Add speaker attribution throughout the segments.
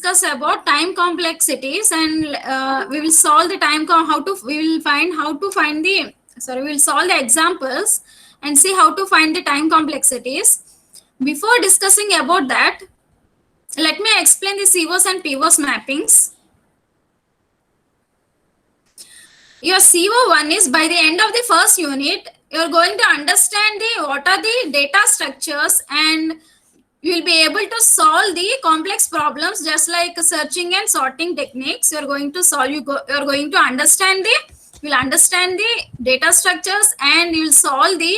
Speaker 1: discuss about time complexities, and we will solve the we will find how to find the we will solve the examples and see how to find the time complexities. Before discussing about that, let me explain the COs and POs mappings. Your CO1 is, by the end of the first unit, you're going to understand what are the data structures, and you will be able to solve the complex problems just like searching and sorting techniques. You're going to solve, you're going to understand you'll understand the data structures, and you'll solve the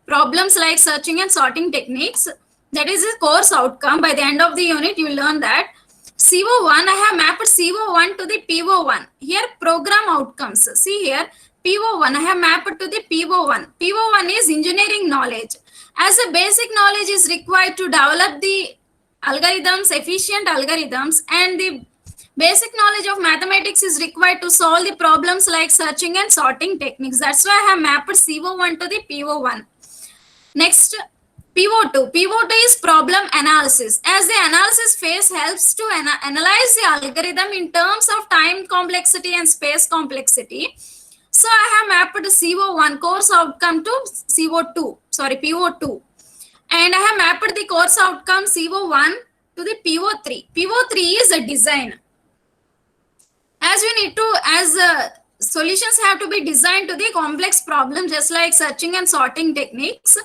Speaker 1: problems like searching and sorting techniques. That is the course outcome. By the end of the unit, you will learn that. CO1, I have mapped CO1 to the PO1. Here program outcomes. See here, PO1, I have mapped to the PO1. PO1 is engineering knowledge. As a basic knowledge is required to develop the algorithms, efficient algorithms, and the basic knowledge of mathematics is required to solve the problems like searching and sorting techniques. That's why I have mapped CO1 to the PO1. Next, PO2. PO2 is problem analysis. As the analysis phase helps to analyze the algorithm in terms of time complexity and space complexity. So I have mapped CO1 course outcome to PO2. And I have mapped the course outcome CO1 to the PO3. PO3 is a design. As we need to, solutions have to be designed to the complex problems just like searching and sorting techniques.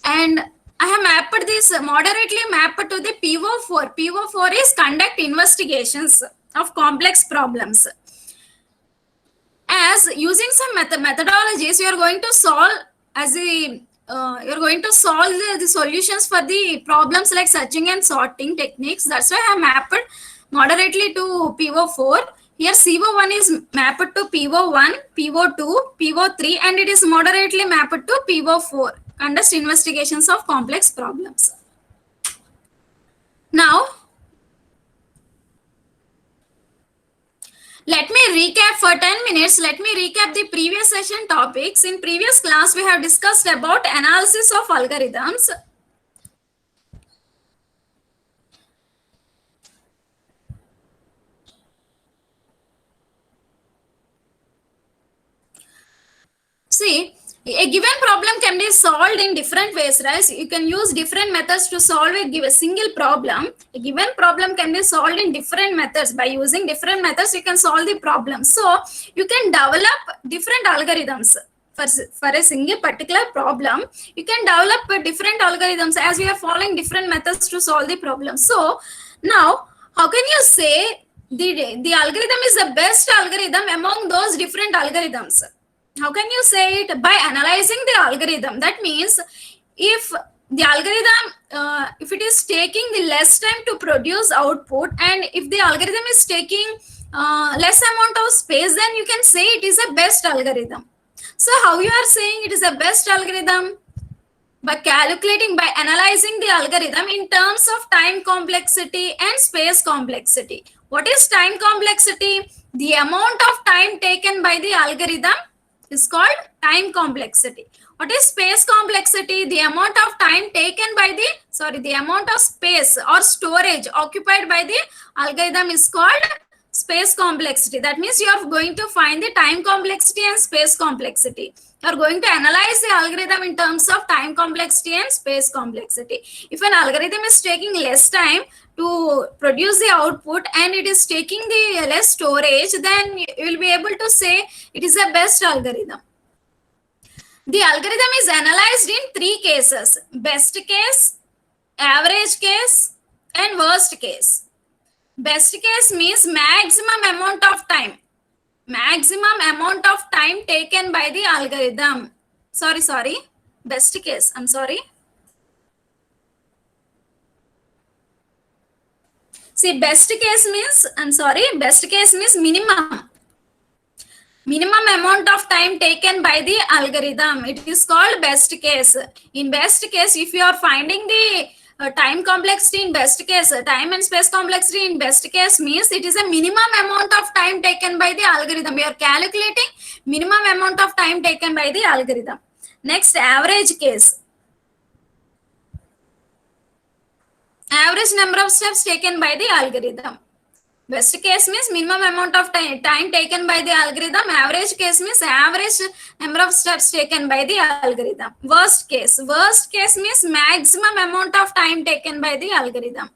Speaker 1: And I have mapped this, moderately mapped to the PO4. PO4 is conduct investigations of complex problems. As using some methodologies, you are going to solve you're going to solve the solutions for the problems like searching and sorting techniques. That's why I have mapped moderately to PO4. Here CO1 is mapped to PO1, PO2, PO3, and it is moderately mapped to PO4. Conduct investigations of complex problems. Now, let me recap for 10 minutes. Let me recap the previous session topics. In previous class, we have discussed about analysis of algorithms. See, a given problem can be solved in different ways, right? You can use different methods to solve a single problem. A given problem can be solved in different methods. By using different methods, you can solve the problem. So, you can develop different algorithms for a single particular problem. You can develop different algorithms as we are following different methods to solve the problem. So, now, how can you say the algorithm is the best algorithm among those different algorithms? How can you say it? By analyzing the algorithm. That means if the algorithm, if it is taking the less time to produce output, and if the algorithm is taking less amount of space, then you can say it is a best algorithm. So how you are saying it is a best algorithm? By calculating, by analyzing the algorithm in terms of time complexity and space complexity. What is time complexity? The amount of time taken by the algorithm is called time complexity. What is space complexity? The amount of time taken by the amount of space or storage occupied by the algorithm is called space complexity. That means you are going to find the time complexity and space complexity. You are going to analyze the algorithm in terms of time complexity and space complexity. If an algorithm is taking less time to produce the output and it is taking the less storage, then you will be able to say it is a best algorithm. The algorithm is analyzed in 3 cases: best case, average case, and worst case. Best case means maximum amount of time taken by the algorithm. Best case, I'm sorry. See, best case means minimum amount of time taken by the algorithm. It is called best case. In best case, if you are finding the time complexity in best case, time and space complexity in best case means it is a minimum amount of time taken by the algorithm. You are calculating minimum amount of time taken by the algorithm. Next, average case. Average number of steps taken by the algorithm. Best case means minimum amount of time taken by the algorithm. Average case means average number of steps taken by the algorithm. Worst case means maximum amount of time taken by the algorithm.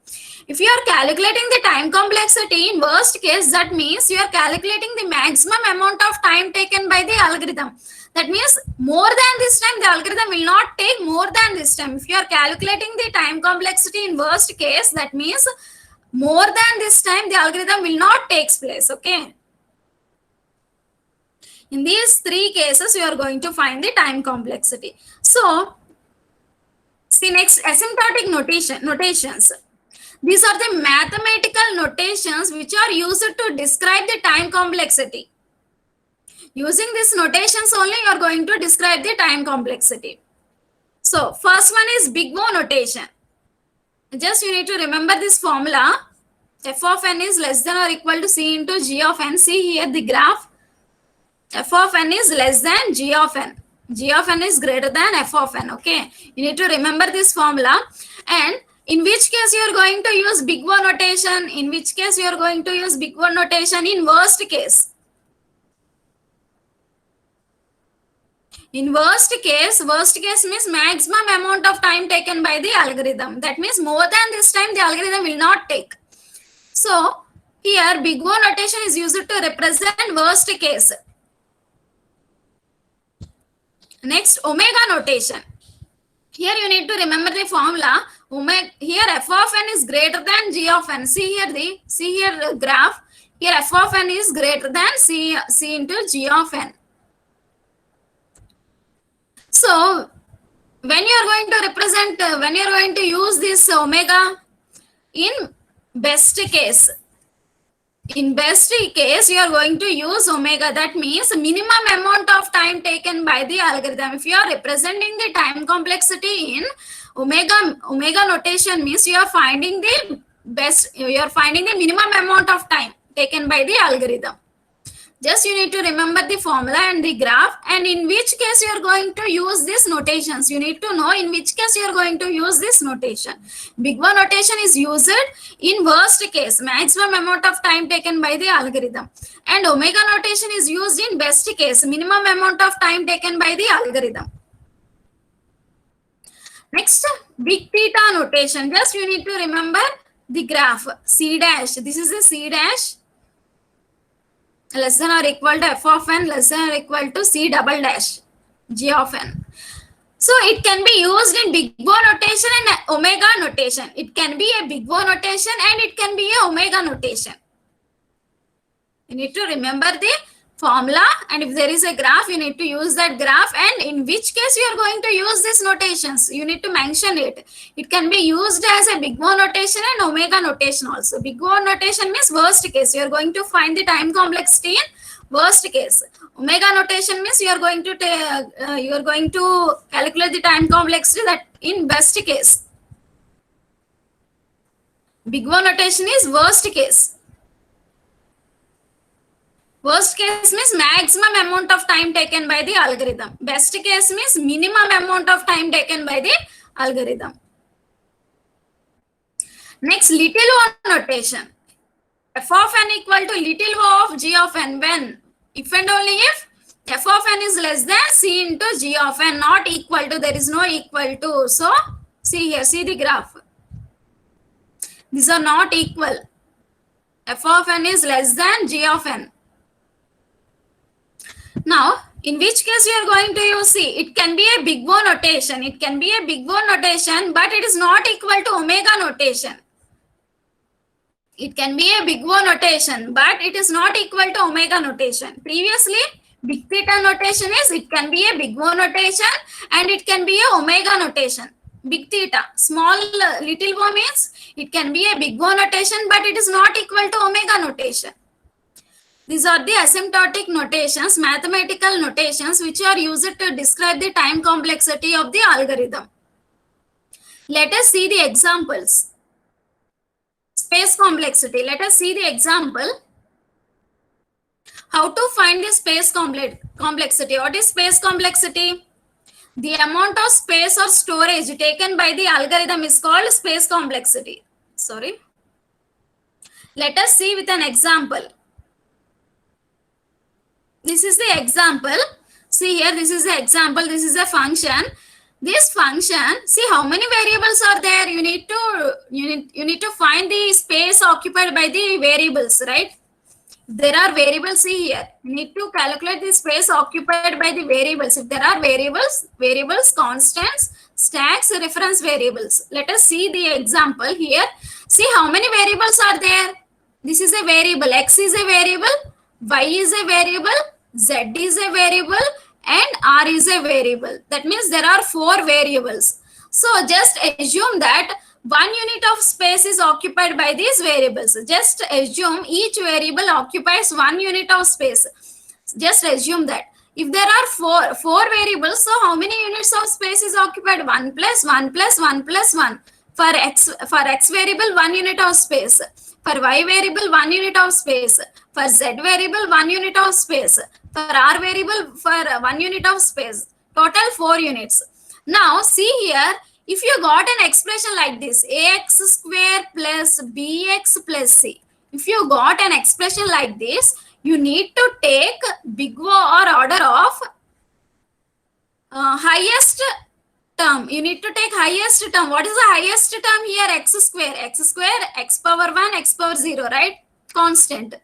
Speaker 1: If you are calculating the time complexity in worst case, that means you are calculating the maximum amount of time taken by the algorithm. That means more than this time, the algorithm will not take more than this time. If you are calculating the time complexity in worst case, that means more than this time, the algorithm will not takes place. Okay. In these three cases, you are going to find the time complexity. So, see next, asymptotic notations. These are the mathematical notations which are used to describe the time complexity. Using these notations only, you are going to describe the time complexity. So, first one is big O notation. Just you need to remember this formula. F of n is less than or equal to C into G of n. See here the graph. F of n is less than G of n. G of n is greater than F of n. Okay. You need to remember this formula. And in which case you are going to use big O notation? In which case you are going to use big O notation? In worst case. In worst case means maximum amount of time taken by the algorithm. That means more than this time the algorithm will not take. So here big O notation is used to represent worst case. Next, omega notation. Here you need to remember the formula. Omega, here f of n is greater than g of n. See here the graph. Here f of n is greater than c into g of n. So when you are going to represent, when you are going to use this omega, in best case, you are going to use omega. That means minimum amount of time taken by the algorithm. If you are representing the time complexity in omega notation, means you are finding the minimum amount of time taken by the algorithm. Just you need to remember the formula and the graph, and in which case you are going to use these notations. You need to know in which case you are going to use this notation. Big O notation is used in worst case, maximum amount of time taken by the algorithm. And omega notation is used in best case, minimum amount of time taken by the algorithm. Next, big theta notation. Just you need to remember the graph. C dash. This is a C dash. Less than or equal to f of n, less than or equal to c double dash g of n. So it can be used in big O notation and omega notation. It can be a big O notation and it can be a omega notation. You need to remember the formula, and if there is a graph, you need to use that graph, and in which case you are going to use these notations. You need to mention it. It can be used as a big O notation and omega notation also. Big O notation means worst case. You are going to find the time complexity in worst case. Omega notation means you are going to calculate the time complexity that in best case. Big O notation is worst case. Worst case means maximum amount of time taken by the algorithm. Best case means minimum amount of time taken by the algorithm. Next, little o notation. F of n equal to little o of g of n when, if and only if f of n is less than c into g of n, not equal to, there is no equal to. So see here, see the graph. These are not equal. F of n is less than g of n. Now, in which case you are going to use C? It can be a big O notation. It can be a big O notation, but it is not equal to omega notation. It can be a big O notation, but it is not equal to omega notation. Previously, big theta notation is, it can be a big O notation and it can be a omega notation. Big theta, small little o means it can be a big O notation, but it is not equal to omega notation. These are the asymptotic notations, mathematical notations, which are used to describe the time complexity of the algorithm. Let us see the examples. Space complexity. Let us see the example. How to find the space complexity? What is space complexity? The amount of space or storage taken by the algorithm is called space complexity. Sorry. Let us see with an example. This is the example. See here, this is the example. This is a function. This function, see how many variables are there. You need to find the space occupied by the variables, right? There are variables. See here, you need to calculate the space occupied by the variables. If there are variables, constants, stacks, reference variables. Let us see the example here. See how many variables are there. This is a variable. X is a variable, Y is a variable, Z is a variable, and R is a variable. That means there are 4 variables. So just assume that 1 unit of space is occupied by these variables. Just assume each variable occupies 1 unit of space. Just assume that. If there are four variables, so how many units of space is occupied? 1 plus 1 plus 1 plus 1. For x variable, 1 unit of space. For y variable, 1 unit of space. For z variable, 1 unit of space. For r variable, for 1 unit of space. Total 4 units. Now see here, if you got an expression like this, ax square plus bx plus c. If you got an expression like this, you need to take big O or order of highest term. You need to take highest term. What is the highest term here? X square, x power 1, x power 0, right? Constant.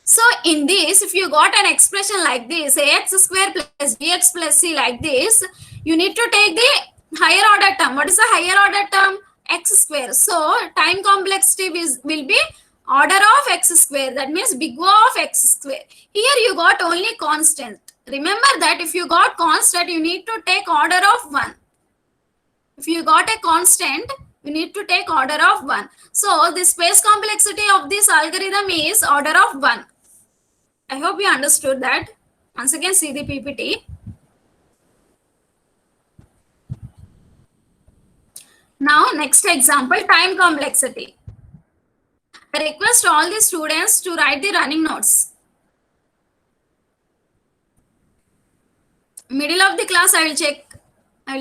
Speaker 1: So in this, if you got an expression like this, ax square plus bx plus c like this, you need to take the higher order term. What is the higher order term? X square. So time complexity will be order of x square. That means big O of x square. Here you got only constant. Remember that if you got constant, you need to take order of 1. If you got a constant, you need to take order of 1. So the space complexity of this algorithm is order of 1. I hope you understood that. Once again, see the PPT. Now, next example, time complexity. I request all the students to write the running notes. Middle of the class, I will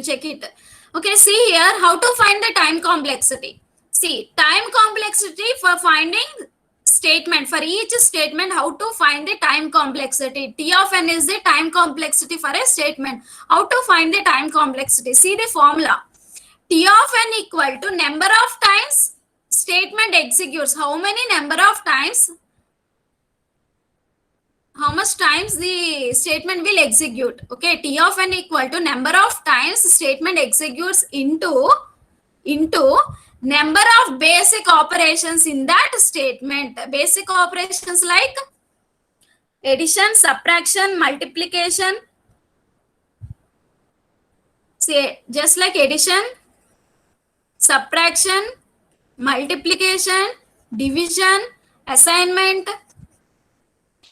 Speaker 1: check it. Okay, see here how to find the time complexity. See, time complexity for finding statement. For each statement, how to find the time complexity. T of n is the time complexity for a statement. How to find the time complexity? See the formula. T of n equal to number of times statement executes. How many number of times? How much times the statement will execute? Okay, T of n equal to number of times statement executes into number of basic operations in that statement. Basic operations like addition, subtraction, multiplication. Say just like addition, subtraction, multiplication, division, assignment.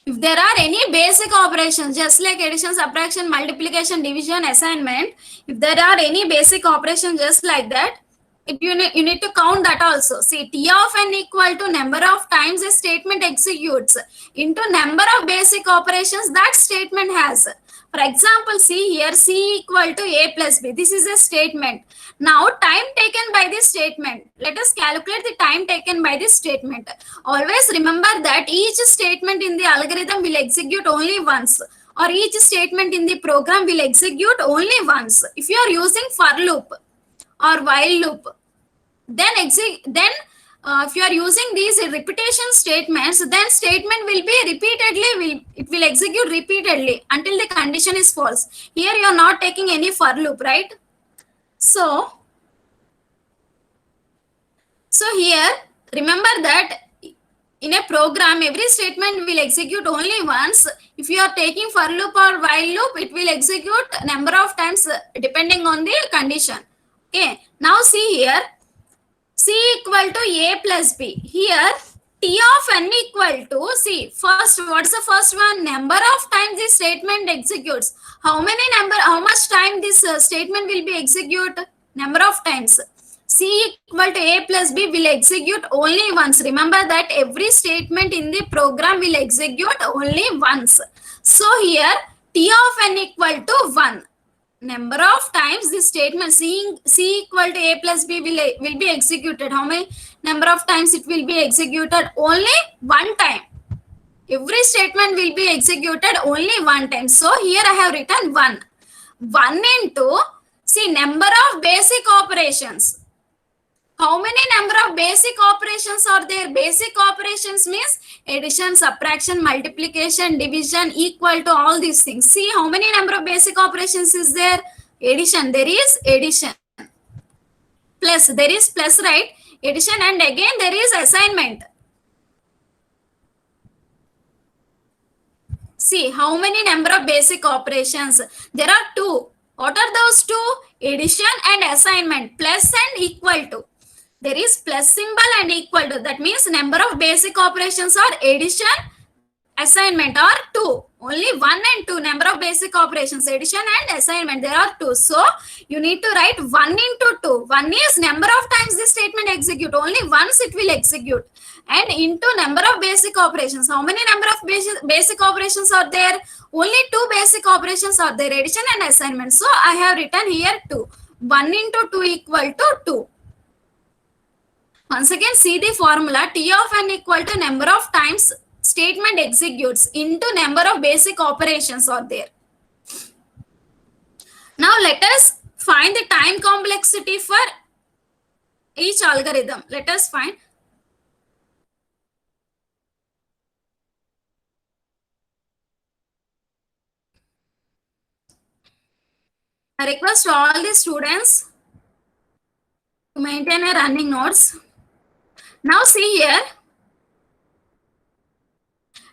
Speaker 1: If there are any basic operations, just like addition, subtraction, multiplication, division, assignment, if there are any basic operations just like that, you need to count that also. See, T of n equal to number of times a statement executes into number of basic operations that statement has. For example, see here, C equal to A plus B. This is a statement. Now, time taken by this statement. Let us calculate the time taken by this statement. Always remember that each statement in the algorithm will execute only once, or each statement in the program will execute only once. If you are using for loop or while loop, then if you are using these repetition statements, then statement will be repeatedly, it will execute repeatedly until the condition is false. Here you are not taking any for loop, right? So here, remember that in a program, every statement will execute only once. If you are taking for loop or while loop, it will execute number of times depending on the condition. Okay, now see here, C equal to A plus B. Here, T of n equal to, see, first, what's the first one? Number of times this statement executes. How much time this statement will be execute? Number of times. C equal to A plus B will execute only once. Remember that every statement in the program will execute only once. So here, T of n equal to 1. number of times this statement C equal to A plus B will be executed. How many number of times it will be executed? Only one time. Every statement will be executed only one time. So here I have written 1. 1 into, see, number of basic operations. How many number of basic operations are there? Basic operations means addition, subtraction, multiplication, division, equal to all these things. See how many number of basic operations is there? Addition, there is addition. Plus, there is plus, right? Addition, and again there is assignment. See how many number of basic operations? There are 2. What are those 2? Addition and assignment. Plus and equal to. There is plus symbol and equal to. That means number of basic operations are addition, assignment are 2. Only 1 and 2 number of basic operations, addition and assignment. There are 2. So you need to write 1 into 2. 1 is number of times this statement execute. Only once it will execute. And into number of basic operations. How many number of basic operations are there? Only 2 basic operations are there, addition and assignment. So I have written here 2. 1 into 2 equal to 2. Once again, see the formula. T of n equal to number of times statement executes into number of basic operations are there. Now let us find the time complexity for each algorithm. Let us find. I request all the students to maintain a running notes. Now see here,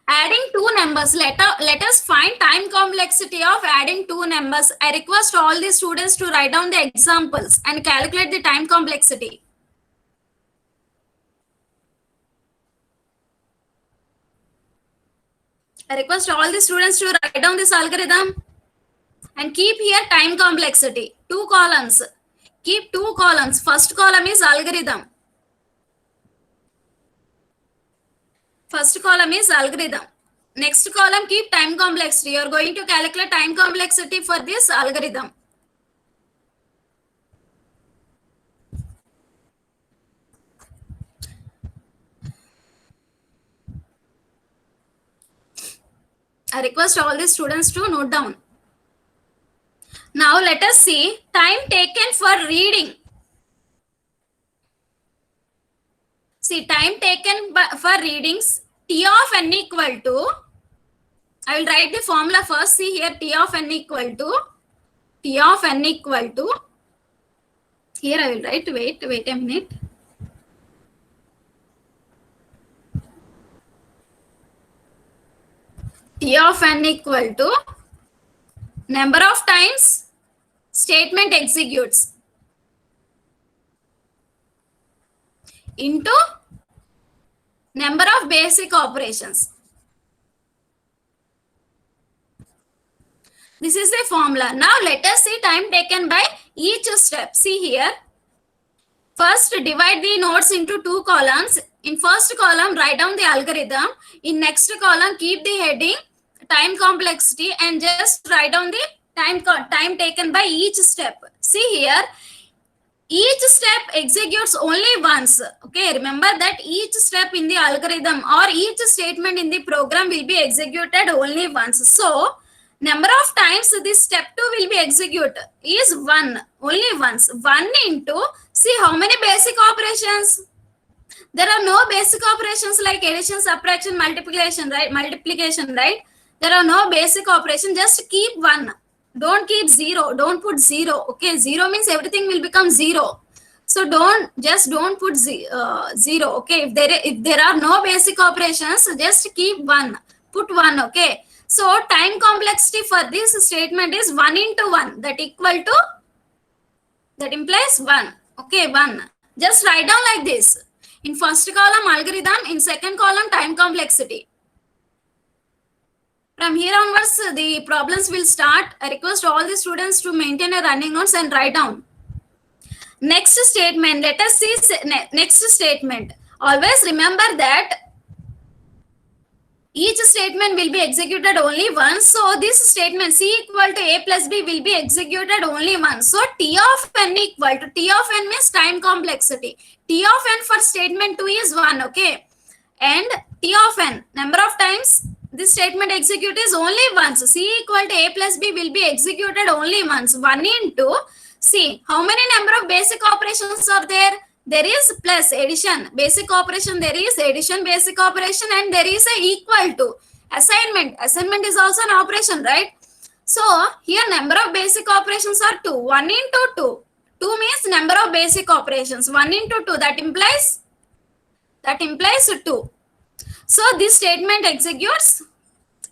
Speaker 1: adding 2 numbers. Let us find time complexity of adding 2 numbers. I request all the students to write down the examples and calculate the time complexity. I request all the students to write down this algorithm and keep here time complexity. 2 columns. Keep 2 columns. First column is algorithm. First column is algorithm. Next column keep time complexity. You are going to calculate time complexity for this algorithm. I request all the students to note down. Now let us see time taken for reading. See, time taken for readings, T of n equal to, I will write the formula first. See here, T of n equal to, T of n equal to, here I will write, wait a minute. T of n equal to number of times statement executes into number of basic operations. This is the formula. Now let us see time taken by each step. See here. First, divide the nodes into 2 columns. In first column, write down the algorithm. In next column, keep the heading, time complexity, and just write down the time taken by each step. See here. Each step executes only once. Okay, remember that each step in the algorithm or each statement in the program will be executed only once. So, number of times this step 2 will be executed is 1, only once. 1 into, see how many basic operations? There are no basic operations like addition, subtraction, multiplication, right? There are no basic operations, just keep 1. Don't keep 0. Don't put 0. Okay, 0 means everything will become 0. So don't put 0. Okay, if there are no basic operations, just keep 1. Put 1. Okay. So time complexity for this statement is 1 into 1. That implies 1. Okay, 1. Just write down like this. In first column algorithm, in second column time complexity. From here onwards, the problems will start. I request all the students to maintain a running notes and write down. Next statement. Let us see next statement. Always remember that each statement will be executed only once. So this statement C equal to A plus B will be executed only once. So T of n equal to, T of n means time complexity. T of n for statement 2 is 1, okay. And T of n, number of times this statement execute is only once. C equal to A plus B will be executed only once. 1 into, see, how many number of basic operations are there? There is plus addition, basic operation, there is addition, basic operation, and there is a equal to assignment. Assignment is also an operation, right? So here number of basic operations are 2. 1 into 2. 2 means number of basic operations. 1 into 2, that implies 2. So this statement executes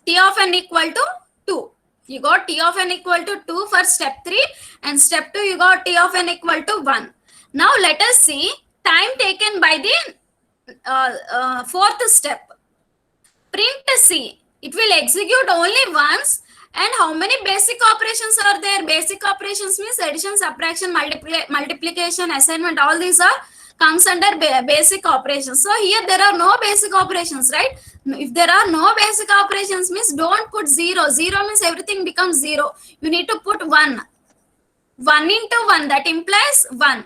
Speaker 1: T of n equal to 2. You got T of n equal to 2 for step 3, and step 2 you got T of n equal to 1. Now let us see time taken by the fourth step. Print C. It will execute only once. And how many basic operations are there? Basic operations means addition, subtraction, multiplication, assignment. All these are comes under basic operations. So here there are no basic operations, right? If there are no basic operations means don't put 0. 0 means everything becomes 0. You need to put 1. 1 into 1, that implies 1.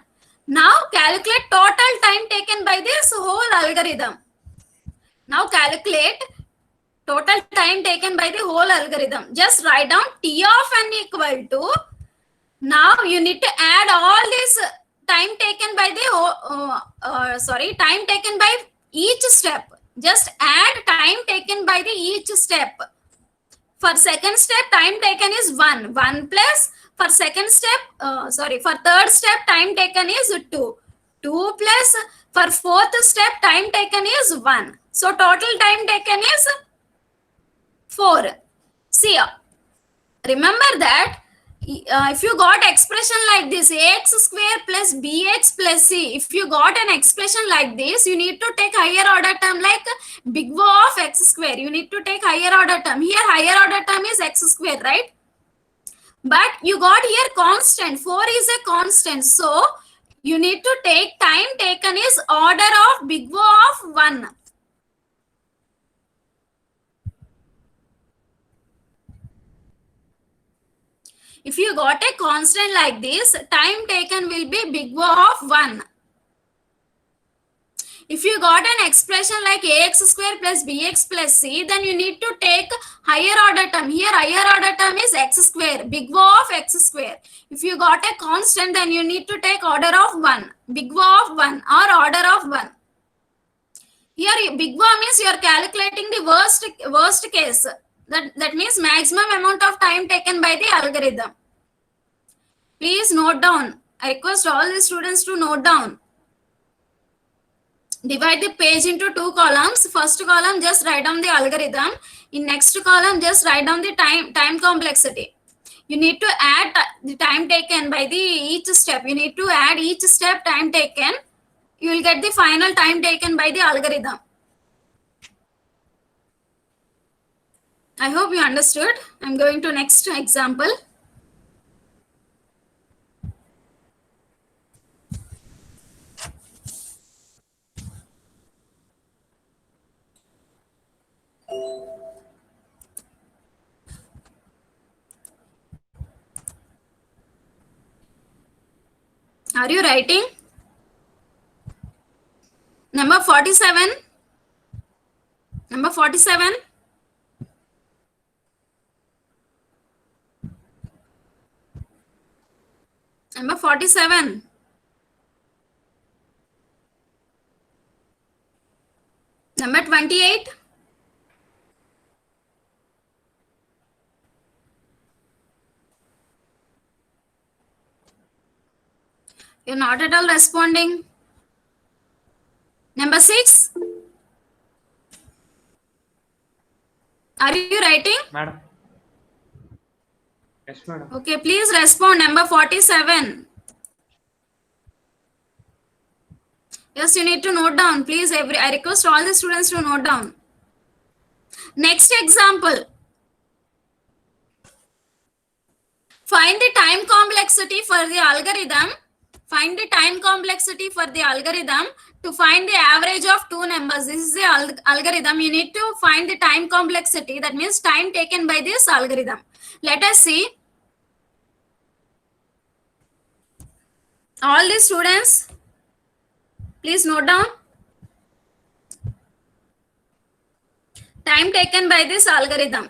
Speaker 1: Now calculate total time taken by this whole algorithm. Now calculate total time taken by the whole algorithm. Just write down T of n equal to, now you need to add all this time taken by the time taken by each step. Just add time taken by the each step. For second step, time taken is 1. 1 plus, for second step, for third step, time taken is 2. 2 plus, for fourth step, time taken is 1. So total time taken is 4. See, remember that if you got expression like this, ax square plus bx plus c, if you got an expression like this, you need to take higher order term like big O of x square. You need to take higher order term. Here higher order term is x square, right? But you got here constant. 4 is a constant. So you need to take time taken is order of big O of 1. If you got a constant like this, time taken will be big O of 1. If you got an expression like ax square plus bx plus c, then you need to take higher order term. Here higher order term is x square, big O of x square. If you got a constant, then you need to take order of 1, big O of 1 or order of 1. Here big O means you are calculating the worst case. That means maximum amount of time taken by the algorithm. Please note down. I request all the students to note down. Divide the page into 2 columns. First column, just write down the algorithm. In next column, just write down the time complexity. You need to add the time taken by the each step. You need to add each step time taken. You will get the final time taken by the algorithm. I hope you understood. I'm going to next example. Are you writing? Number 47. Number 47. Number 47. Number 28. You're not at all responding. Number 6. Are you writing?
Speaker 2: Madam. Yes, madam.
Speaker 1: Okay, please respond. Number 47. Yes, you need to note down. Please, I request all the students to note down. Next example. Find the time complexity for the algorithm. Find the time complexity for the algorithm to find the average of two numbers. This is the algorithm. You need to find the time complexity. That means time taken by this algorithm. Let us see. All the students, please note down. Time taken by this algorithm.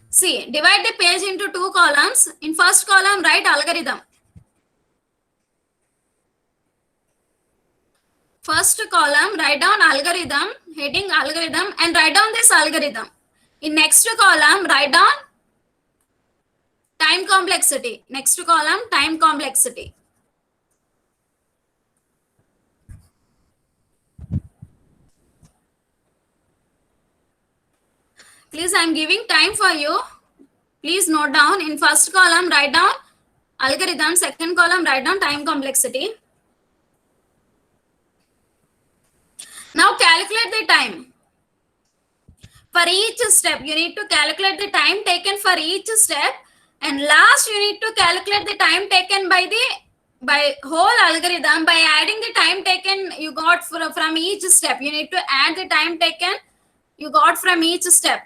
Speaker 1: See, divide the page into two columns. In first column, write algorithm. First column, write down algorithm, heading algorithm, and write down this algorithm. In next column, write down time complexity. Next column, time complexity. Please, I am giving time for you. Please note down. In first column, write down algorithm. Second column, write down time complexity. Now calculate the time. For each step, you need to calculate the time taken for each step. And last, you need to calculate the time taken by whole algorithm by adding the time taken you got from each step. You need to add the time taken you got from each step.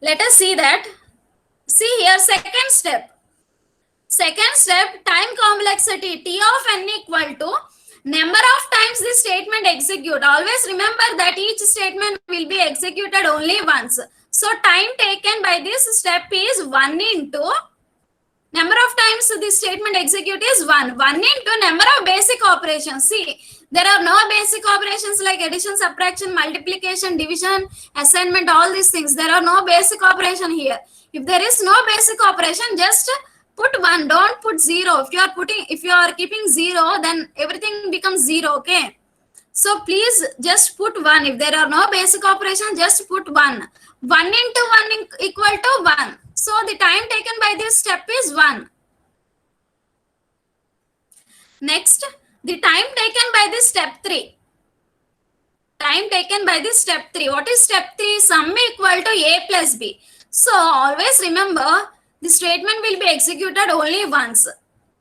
Speaker 1: Let us see that. See here, second step. Second step, time complexity T of n equal to number of times this statement execute. Always remember that each statement will be executed only once. So time taken by this step is 1 into number of times this statement execute is 1. 1 into number of basic operations. See, there are no basic operations like addition, subtraction, multiplication, division, assignment, all these things. There are no basic operation here. If there is no basic operation, just put 1, don't put 0. If you are keeping 0, then everything becomes 0, okay? So please just put 1. If there are no basic operation, just put 1. 1 into 1 equal to 1. So the time taken by this step is 1. Next, the time taken by this step 3. Time taken by this step 3. What is step 3? Sum equal to a plus b. So always remember, the statement will be executed only once.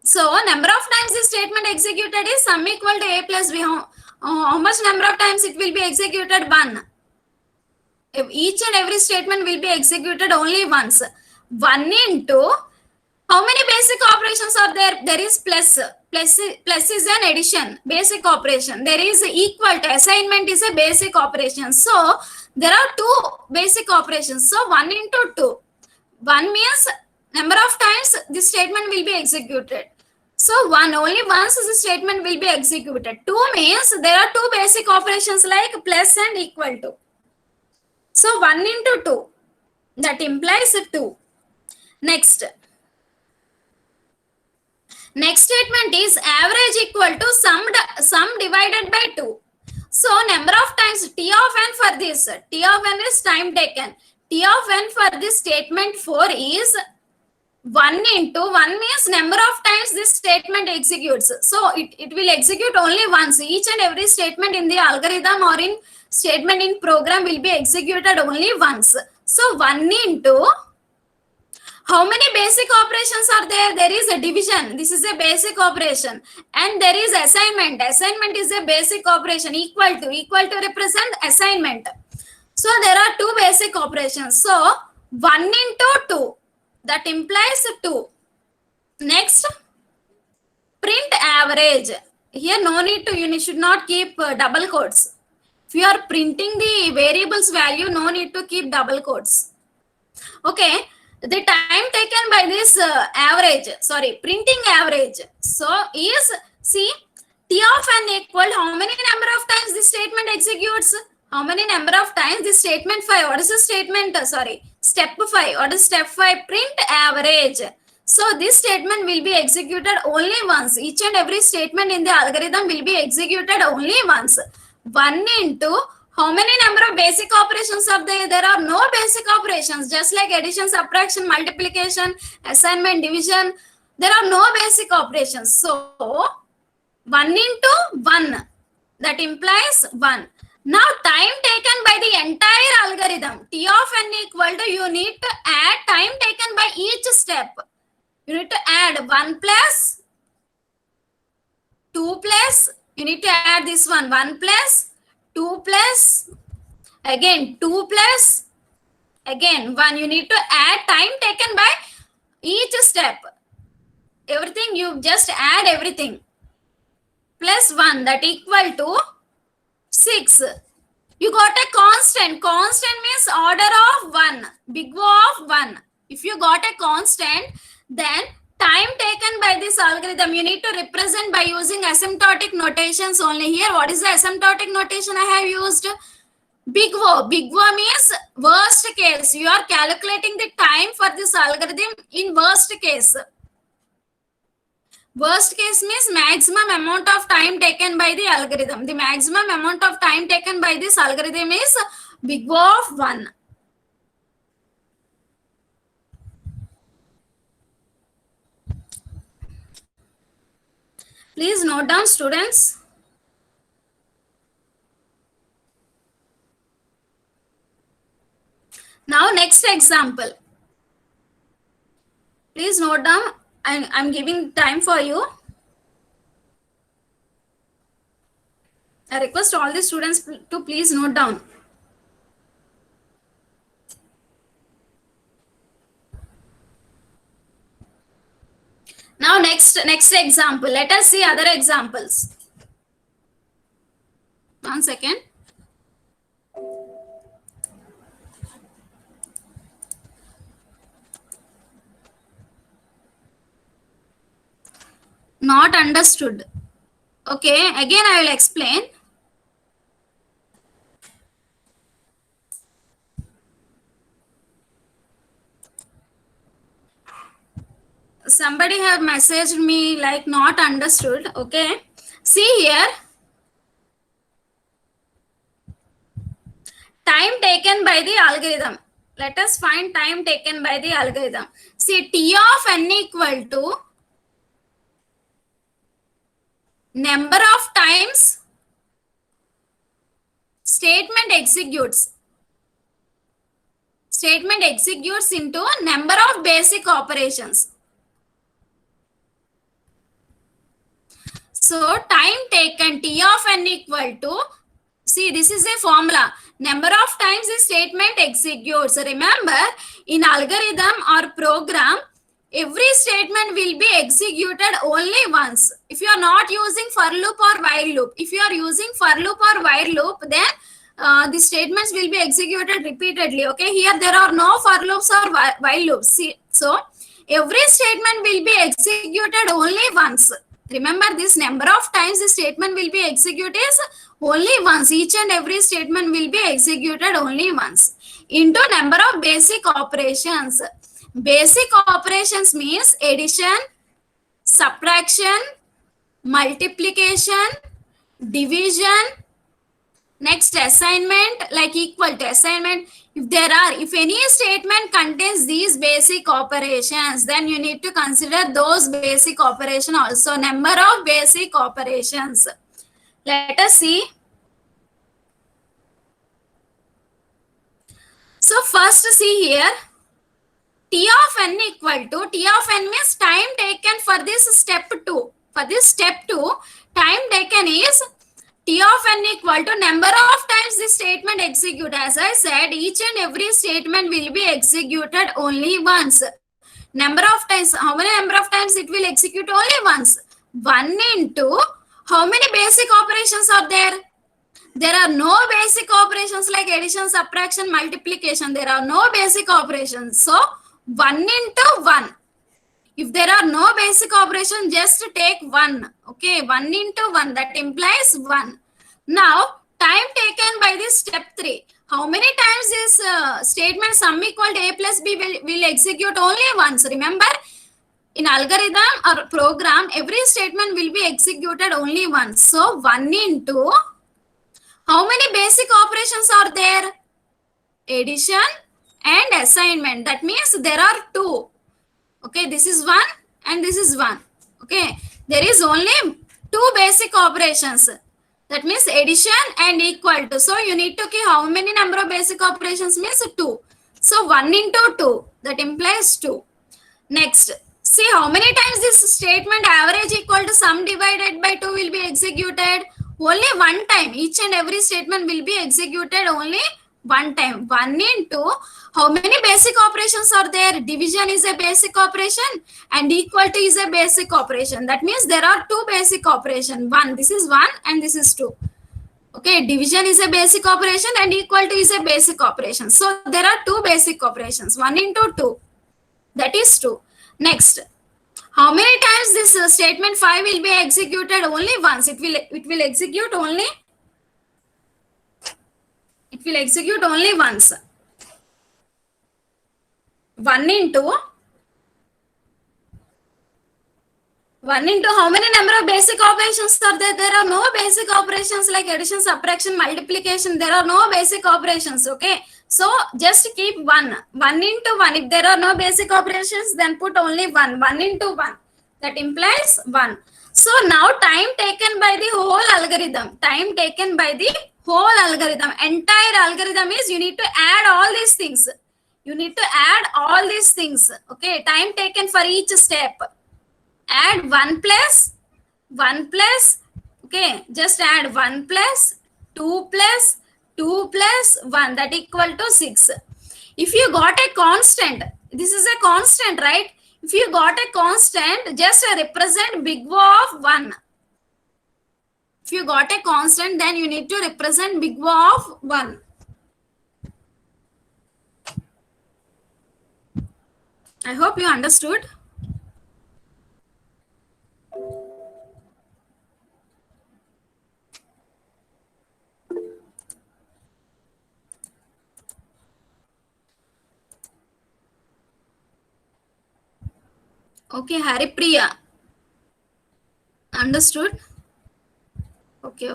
Speaker 1: So number of times this statement executed is sum equal to a plus b. How much number of times it will be executed? 1. If each and every statement will be executed only once. 1 into how many basic operations are there? There is plus. Plus is an addition, basic operation. There is equal to, assignment is a basic operation. So there are two basic operations. So 1 into 2. 1 means number of times this statement will be executed. So only once the statement will be executed. 2 means there are two basic operations like plus and equal to. So 1 into 2. That implies 2. Next statement is average equal to sum divided by 2. So number of times T of n for this. T of n is time taken. T of n for this statement 4 is 1 into 1 means number of times this statement executes. So it will execute only once. Each and every statement in the algorithm or in statement in program will be executed only once. So 1 into how many basic operations are there? There is a division. This is a basic operation. And there is assignment. Assignment is a basic operation. Equal to represent assignment. So there are two basic operations. So 1 into 2. That implies 2. Next, print average. Here no need to, you should not keep double quotes. If you are printing the variables value, no need to keep double quotes. Okay. The time taken by this printing average. So is, see, T of n equal how many number of times this statement executes? How many number of times this statement 5? What is the statement? Step 5. What is step 5? Print average. So this statement will be executed only once. Each and every statement in the algorithm will be executed only once. 1 into how many number of basic operations are there? There are no basic operations. Just like addition, subtraction, multiplication, assignment, division. There are no basic operations. So 1 into 1. That implies 1. Now time taken by the entire algorithm. T of n equal to, you need to add time taken by each step. You need to add 1 plus 2 plus, you need to add this one, 1 plus, 2 plus, again 2 plus, again 1. You need to add time taken by each step. Everything you just add everything. Plus 1, that equal to 6. You got a constant. Constant means order of 1. Big O of 1. If you got a constant, then time taken by this algorithm, you need to represent by using asymptotic notations only. Here, what is the asymptotic notation I have used? Big O. Big O means worst case. You are calculating the time for this algorithm in worst case. Worst case means maximum amount of time taken by the algorithm. The maximum amount of time taken by this algorithm is big O of 1. Please note down, students. Now next example. Please note down. I'm giving time for you. I request all the students to please note down. Now next example. Let us see other examples. 1 second. Not understood. Okay, again I will explain. Somebody have messaged me like not understood. Okay, see here. Time taken by the algorithm. Let us find time taken by the algorithm. See, T of n equal to number of times statement executes. Statement executes into number of basic operations. So time taken T of n equal to, see this is a formula. Number of times the statement executes. Remember, in algorithm or program, every statement will be executed only once. If you are not using for loop or while loop, if you are using for loop or while loop, then the statements will be executed repeatedly. Okay, here there are no for loops or while loops. See, so every statement will be executed only once. Remember, this number of times the statement will be executed is only once. Each and every statement will be executed only once. Into number of basic operations. Basic operations means addition, subtraction, multiplication, division, next assignment, like equal to assignment. If any statement contains these basic operations, then you need to consider those basic operations also. Number of basic operations. Let us see. So first see here. T of n equal to, T of n means time taken for this step 2. For this step 2, time taken is T of n equal to number of times this statement execute. As I said, each and every statement will be executed only once. Number of times, how many number of times it will execute? Only once. 1 into, how many basic operations are there? There are no basic operations like addition, subtraction, multiplication. There are no basic operations. So, 1 into 1. If there are no basic operations, just take 1. Okay, 1 into 1. That implies 1. Now, time taken by this step 3. How many times this statement sum equal to a plus b will execute? Only once. Remember, in algorithm or program, every statement will be executed only once. So, 1 into, how many basic operations are there? Addition and assignment. That means there are 2. Okay, this is 1 and this is 1. Okay, there is only 2 basic operations. That means addition and equal to. So you need to keep how many number of basic operations means 2. So 1 into 2. That implies 2. Next, See how many times this statement average equal to sum divided by 2 will be executed? Only one time. Each and every statement will be executed only one time. 1 into how many basic operations are there? Division is a basic operation and equal to is a basic operation. That means there are two basic operations. One, this is 1 and this is 2. Okay, division is a basic operation and equal to is a basic operation. So there are two basic operations. 1 into 2. That is 2. Next, how many times this statement 5 will be executed? Only once. It will execute only once. 1 into how many number of basic operations are there? There are no basic operations like addition, subtraction, multiplication. There are no basic operations. Okay. So just keep 1. 1 into 1. If there are no basic operations, then put only 1. 1 into 1. That implies 1. So now time taken by the whole algorithm. Time taken by the whole algorithm. Entire algorithm is you need to add all these things. You need to add all these things. Okay. Time taken for each step. Add 1 plus 1 plus. Okay. Just add 1 plus 2 plus 2 plus 1, that equal to 6. If you got a constant, this is a constant, right? If you got a constant, just represent big O of 1. If you got a constant, then you need to represent big O of 1. I hope you understood. Okay, Haripriya. Understood? Okay.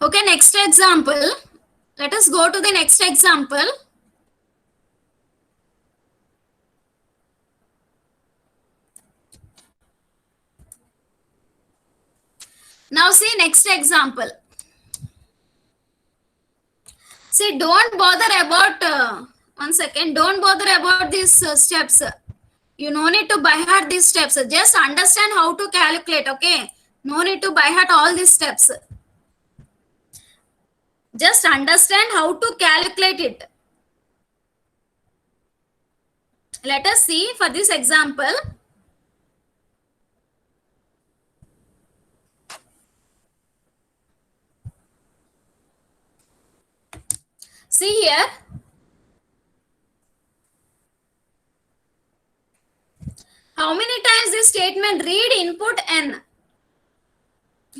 Speaker 1: Okay, next example. Let us go to the next example. Now see next example. See, don't bother about, 1 second, don't bother about these steps. You no need to by heart these steps. Just understand how to calculate, okay? No need to by heart all these steps. Just understand how to calculate it. Let us see for this example. See here. How many times this statement read input n?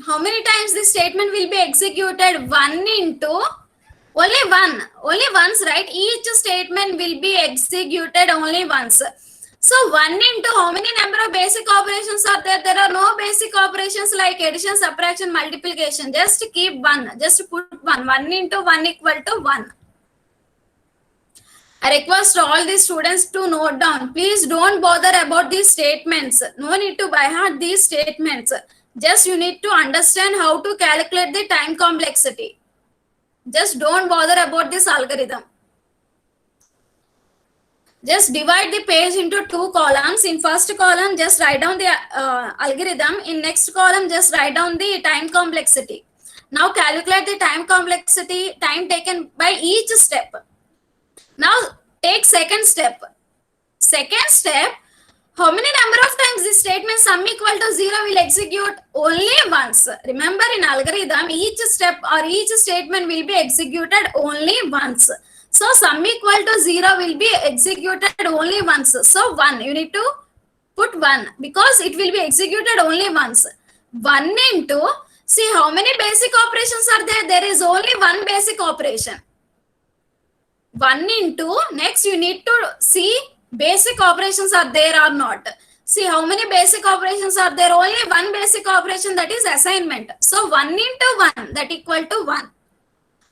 Speaker 1: How many times this statement will be executed? 1 into only once, right? Each statement will be executed only once. So 1 into how many number of basic operations are there? There are no basic operations like addition, subtraction, multiplication. Just keep 1. Just put 1. 1 into 1 equal to 1. I request all the students to note down. Please don't bother about these statements. No need to by heart these statements. Just you need to understand how to calculate the time complexity. Just don't bother about this algorithm. Just divide the page into 2 columns. In first column, just write down the algorithm. In next column, just write down the time complexity. Now calculate the time complexity, time taken by each step. Now take second step. Second step, how many number of times this statement sum equal to 0 will execute? Only once. Remember, in algorithm, each step or each statement will be executed only once. So sum equal to 0 will be executed only once. So 1, you need to put 1 because it will be executed only once. 1 into, see how many basic operations are there? There is only one basic operation. 1 into, next you need to see basic operations are there or not. See how many basic operations are there? Only one basic operation, that is assignment. So 1 into 1, that equal to 1.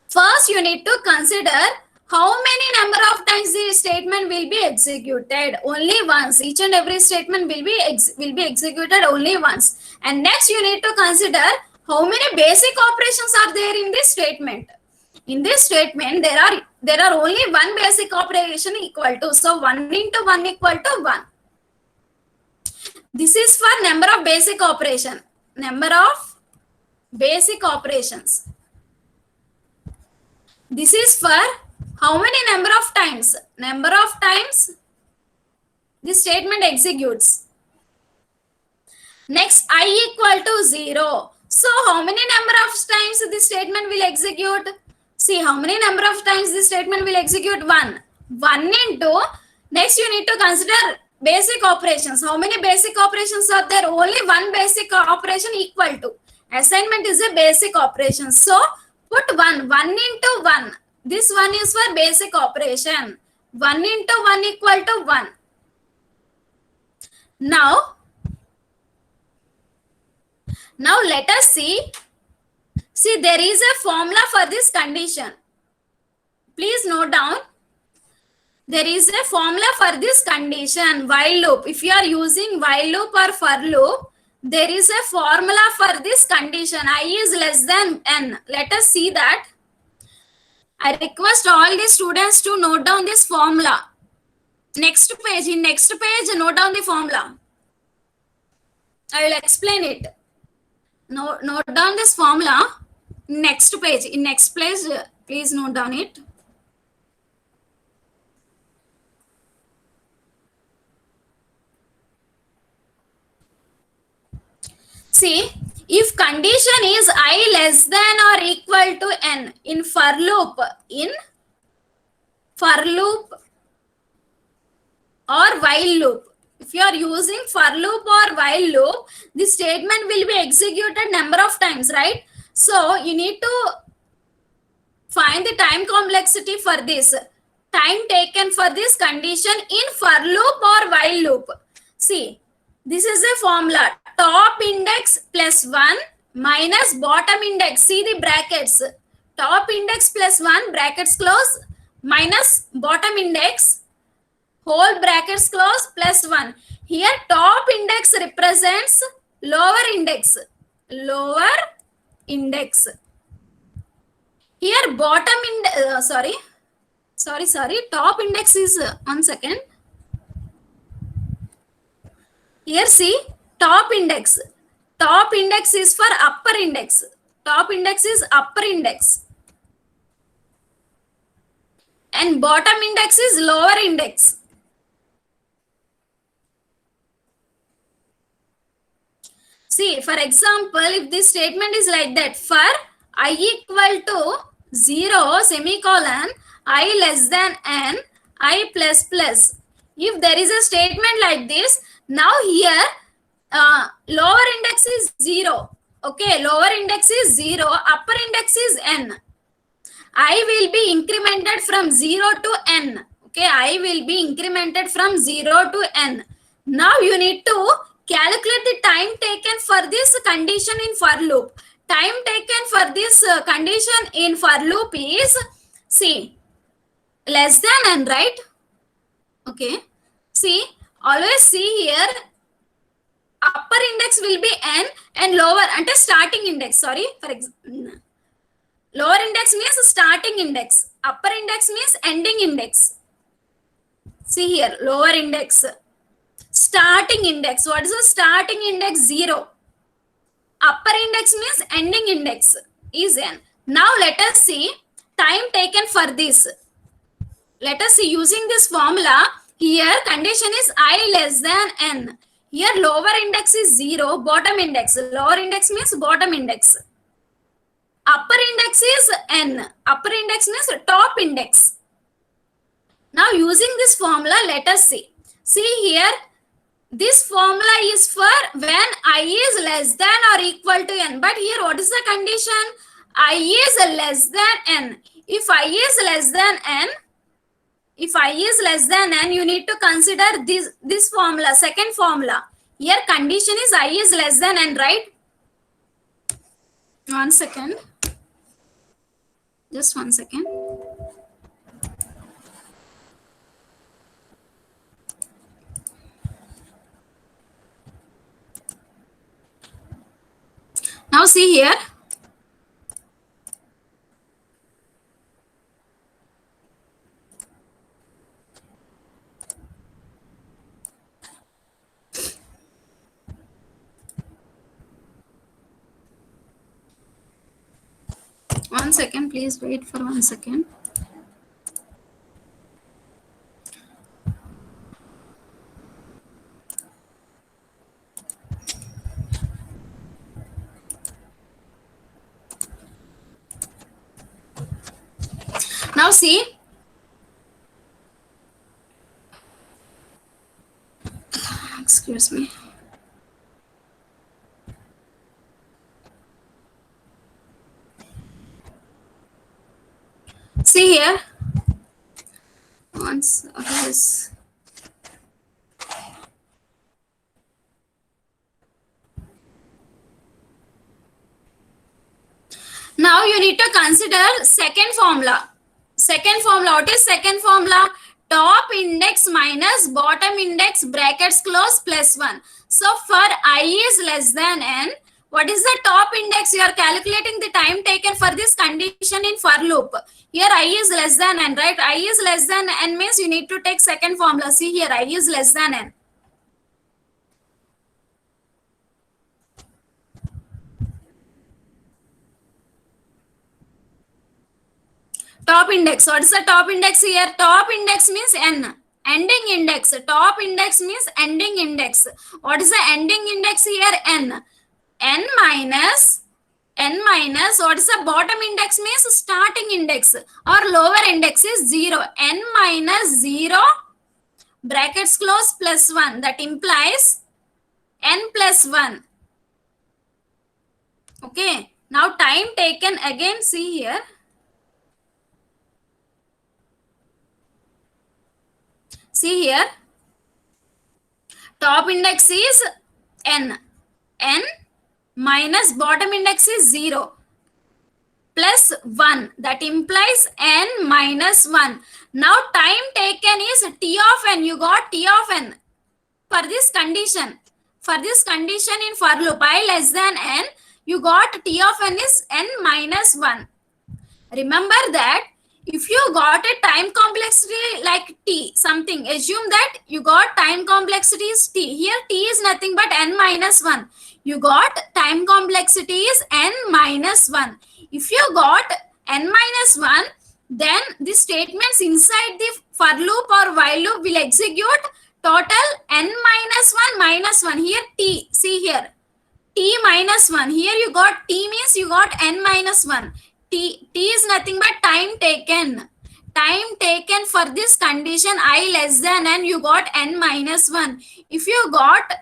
Speaker 1: First you need to consider how many number of times the statement will be executed. Only once. Each and every statement will be executed only once. And next you need to consider how many basic operations are there in this statement. In this statement, there are only one basic operation equal to, so 1 into 1 equal to 1. This is for number of basic operation, number of basic operations. This is for how many number of times? Number of times this statement executes. Next, I equal to 0. So how many number of times this statement will execute? See, how many number of times this statement will execute? 1. 1 into, next you need to consider basic operations. How many basic operations are there? Only one basic operation equal to. Assignment is a basic operation. So put 1. 1 into 1. This one is for basic operation. 1 into 1 equal to 1. Now let us see. See, there is a formula for this condition. Please note down. There is a formula for this condition, while loop. If you are using while loop or for loop, there is a formula for this condition. I is less than n. Let us see that. I request all the students to note down this formula. Next page. In next page, note down the formula. I will explain it. Note down this formula. Next page. In next page, please note down it. See, if condition is I less than or equal to n in for loop or while loop. If you are using for loop or while loop, this statement will be executed number of times, right? So you need to find the time complexity for this. Time taken for this condition in for loop or while loop. See, this is a formula. Top index plus 1 minus bottom index. See the brackets. Top index plus 1, brackets close, minus bottom index, whole brackets close, plus 1. Here top index represents lower index. Lower index. Here bottom index, sorry. Top index is, 1 second. Here see, top index. Top index is for upper index. Top index is upper index. And bottom index is lower index. See, for example, if this statement is like that, for I equal to 0, semicolon, I less than n, I plus plus. If there is a statement like this, now here, lower index is 0. Okay, lower index is 0, upper index is n. I will be incremented from 0 to n. Okay, I will be incremented from 0 to n. Now you need to calculate the time taken for this condition in for loop. Time taken for this condition in for loop is, see, less than n, right? Okay. See, always see here, upper index will be n and lower, ante starting index, sorry, for example, lower index means starting index, upper index means ending index. See here, lower index, starting index. What is the starting index? 0. Upper index means ending index is n. Now let us see time taken for this. Let us see using this formula. Here condition is I less than n. Here lower index is 0, bottom index. Lower index means bottom index. Upper index is n. Upper index means top index. Now using this formula, let us see. See here, this formula is for when I is less than or equal to n. But here what is the condition? I is less than n. If I is less than n, you need to consider this formula, second formula. Here condition is I is less than n, right? 1 second. Just 1 second. Now see here. one second, please wait for 1 second. Now see, excuse me. See here, once this. Now you need to consider second formula. Second formula, what is second formula? Top index minus bottom index brackets close plus 1. So for I is less than n, what is the top index? You are calculating the time taken for this condition in for loop. Here I is less than n, right? I is less than n means you need to take second formula. See here, I is less than n. Top index. What is the top index here? Top index means n. Ending index. Top index means ending index. What is the ending index here? N. N minus what is the bottom index means starting index or lower index is 0. N minus 0 brackets close plus 1. That implies n plus 1. Okay. Now time taken again. See here. See here, top index is n. N minus bottom index is 0 plus 1. That implies n minus 1. Now time taken is t of n. You got t of n for this condition. For this condition in for loop I less than n, you got t of n is n minus 1. Remember that if you got a time complexity like t, something, assume that you got time complexity is t. Here t is nothing but n minus 1. You got time complexity is n minus 1. If you got n minus 1, then the statements inside the for loop or while loop will execute total n minus 1 minus 1. Here t, see here, t minus 1. Here you got t means you got n minus 1. T is nothing but time taken. Time taken for this condition I less than n, you got n minus 1. If you got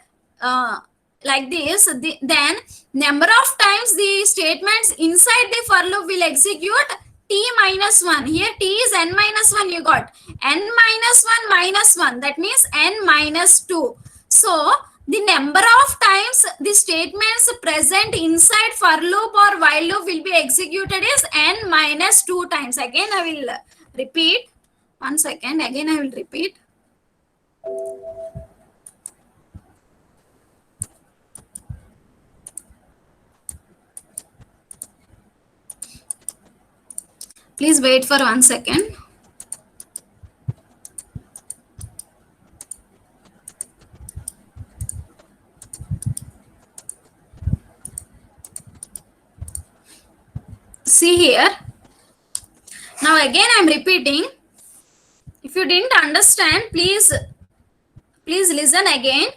Speaker 1: like this, then number of times the statements inside the for loop will execute t minus 1. Here t is n minus 1, you got n minus 1 minus 1. That means n minus 2. So the number of times the statements present inside for loop or while loop will be executed is n minus 2 times. Again I will repeat. 1 second. Again I will repeat. Please wait for 1 second. See here. Now again I am repeating. If you didn't understand, please listen again.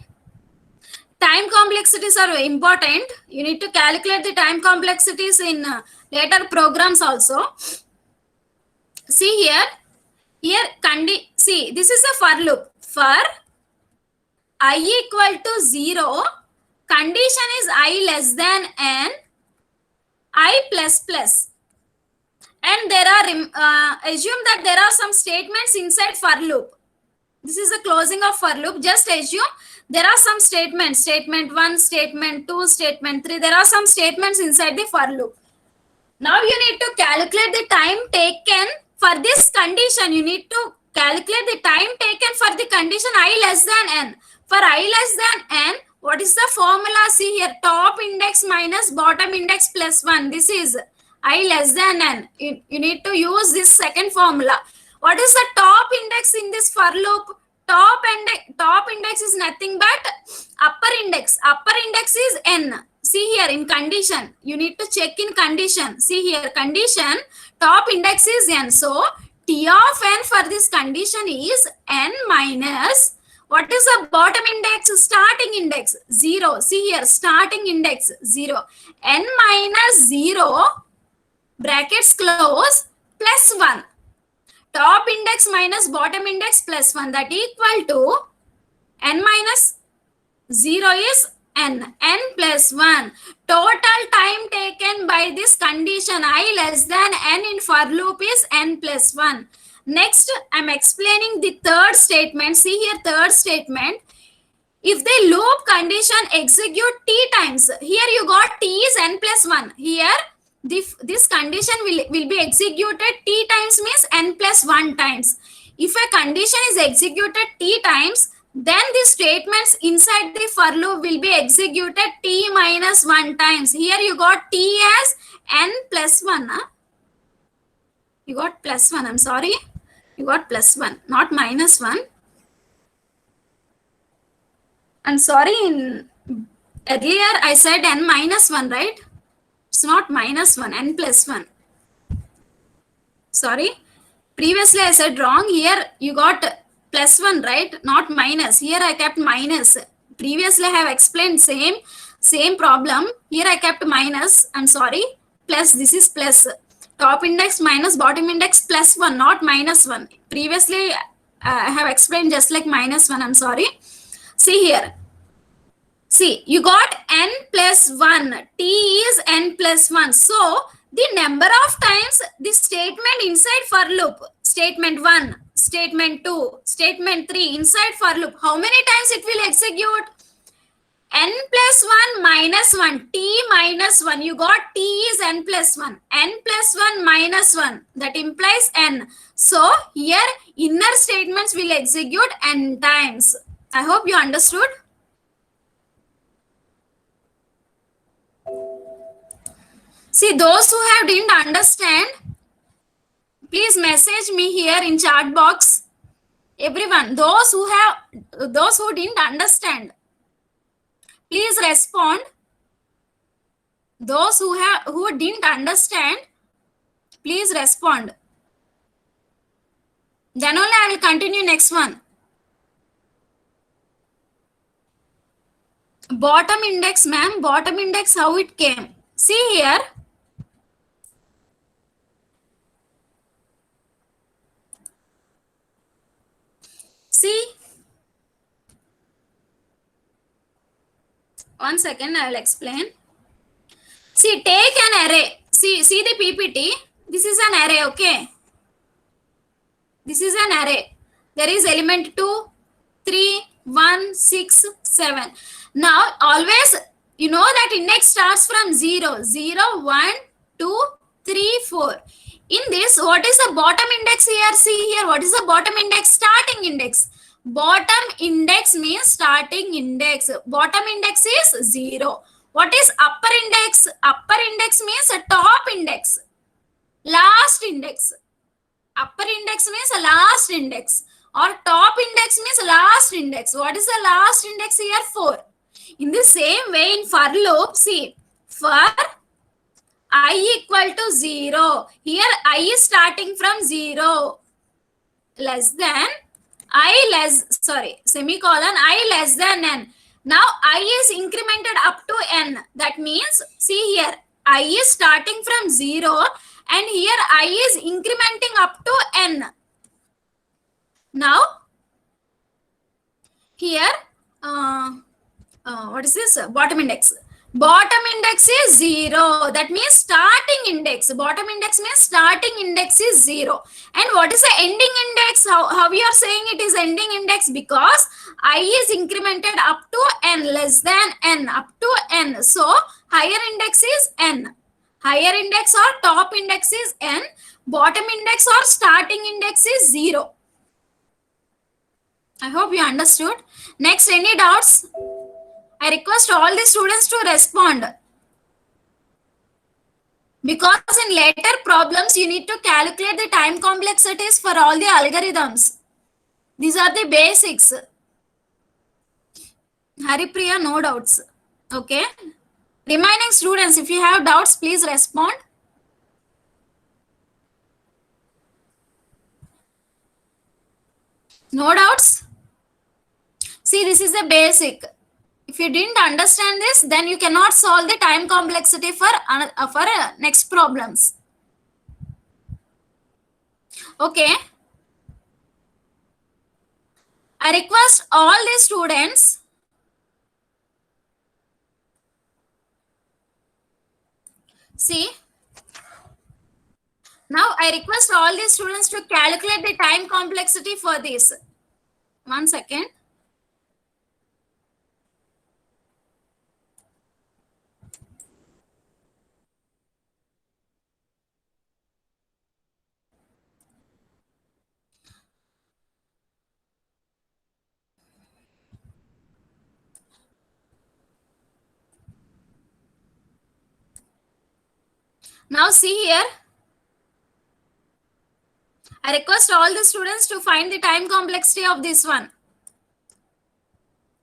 Speaker 1: Time complexities are important. You need to calculate the time complexities in later programs also. See here, see, this is a for loop. For I equal to 0, condition is I less than n, I plus plus. And there are, assume that there are some statements inside for loop. This is the closing of for loop. Just assume there are some statements, statement 1, statement 2, statement 3. There are some statements inside the for loop. Now you need to calculate the time taken for this condition. You need to calculate the time taken for the condition I less than n. For I less than n, what is the formula? See here, top index minus bottom index plus 1. This is I less than n. You need to use this second formula. What is the top index in this for loop? Top index is nothing but upper index. Upper index is n. see here in condition, you need to check in condition. See here, condition, top index is n. So T of n for this condition is n minus, what is the bottom index? Starting index 0. See here, starting index 0. N minus 0 brackets close plus 1. Top index minus bottom index plus 1, that equal to n minus 0 is n plus 1. Total time taken by this condition I less than n in for loop is n plus 1. Next, I'm explaining the third statement. See here, third statement. If the loop condition execute t times, here you got t is n plus 1. Here, this condition will be executed t times means n plus 1 times. If a condition is executed t times, then the statements inside the for loop will be executed t minus 1 times. Here you got t as n plus 1. Huh? You got plus 1. I'm sorry. You got plus 1, not minus 1. I'm sorry. Earlier I said n minus 1, right? It's not minus 1, n plus 1. Sorry. Previously I said wrong. Here you got plus 1, right? Not minus. Here I kept minus. Previously I have explained same problem. Here I kept minus. I'm sorry. Plus, this is plus. Top index minus bottom index plus 1, not minus 1. Previously I have explained just like minus 1. I'm sorry. See here. See, you got n plus 1. T is n plus 1. So, the number of times the statement inside for loop, statement 1, statement 2, statement 3 inside for loop, how many times it will execute? N plus 1 minus 1, t minus 1. You got t is n plus 1. N plus 1 minus 1. That implies n. So, here inner statements will execute n times. I hope you understood. See, those who have didn't understand, please message me here in chat box. Everyone, those who didn't understand, please respond. Those who didn't understand, please respond. Then only I will continue next one. Bottom index, ma'am. Bottom index, how it came? See here. See. One second, I will explain. See, take an array. See the PPT. This is an array, okay? This is an array. There is element 2, 3, 1, 6, 7. Now, always, you know that index starts from 0, 0, 1, 2, 3, 4. In this, what is the bottom index here? See here, what is the bottom index? Starting index. Bottom index means starting index. Bottom index is 0. What is upper index? Upper index means a top index. Last index. Upper index means a last index. Or top index means last index. What is the last index here? 4. In the same way, in for loop, see, for I equal to 0. Here I is starting from 0. Less than semicolon, I less than n. Now I is incremented up to n. That means, see here, I is starting from 0 and here I is incrementing up to n. Now, here, what is this? Bottom index. Bottom index is 0. That means starting index. Bottom index means starting index is 0. And what is the ending index? How we are saying it is ending index? Because I is incremented up to n, less than n, up to n. So, higher index is n. Higher index or top index is n. Bottom index or starting index is 0. I hope you understood. Next, any doubts? I request all the students to respond. Because in later problems, you need to calculate the time complexities for all the algorithms. These are the basics. Haripriya, no doubts. Okay. Remaining students, if you have doubts, please respond. No doubts? See, this is a basic. If you didn't understand this, then you cannot solve the time complexity for next problems. Okay. I request all the students see. Now I request all the students to calculate the time complexity for this. 1 second. Now see here. I request all the students to find the time complexity of this one.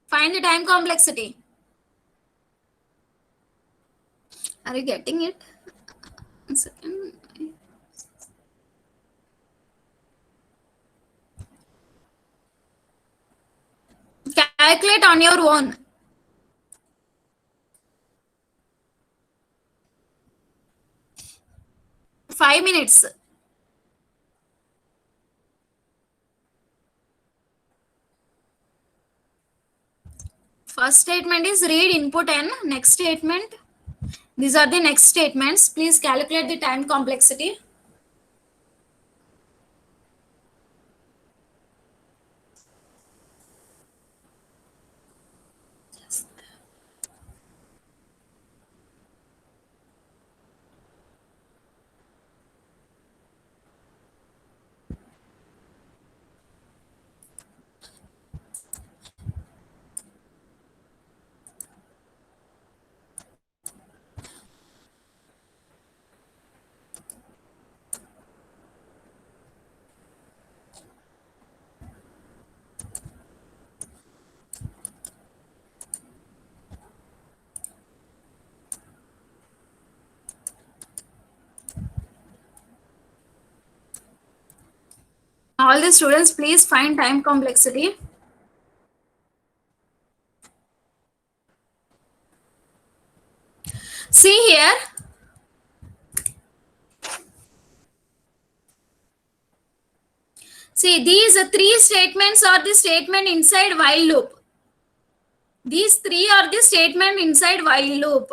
Speaker 1: Find the time complexity. Are you getting it? 1 second. Calculate on your own. Five minutes. First statement is read input n. Next statement. These are the next statements. Please calculate the time complexity. All the students, please find time complexity. See here. See, these three statements are the statement inside while loop. These three are the statement inside while loop.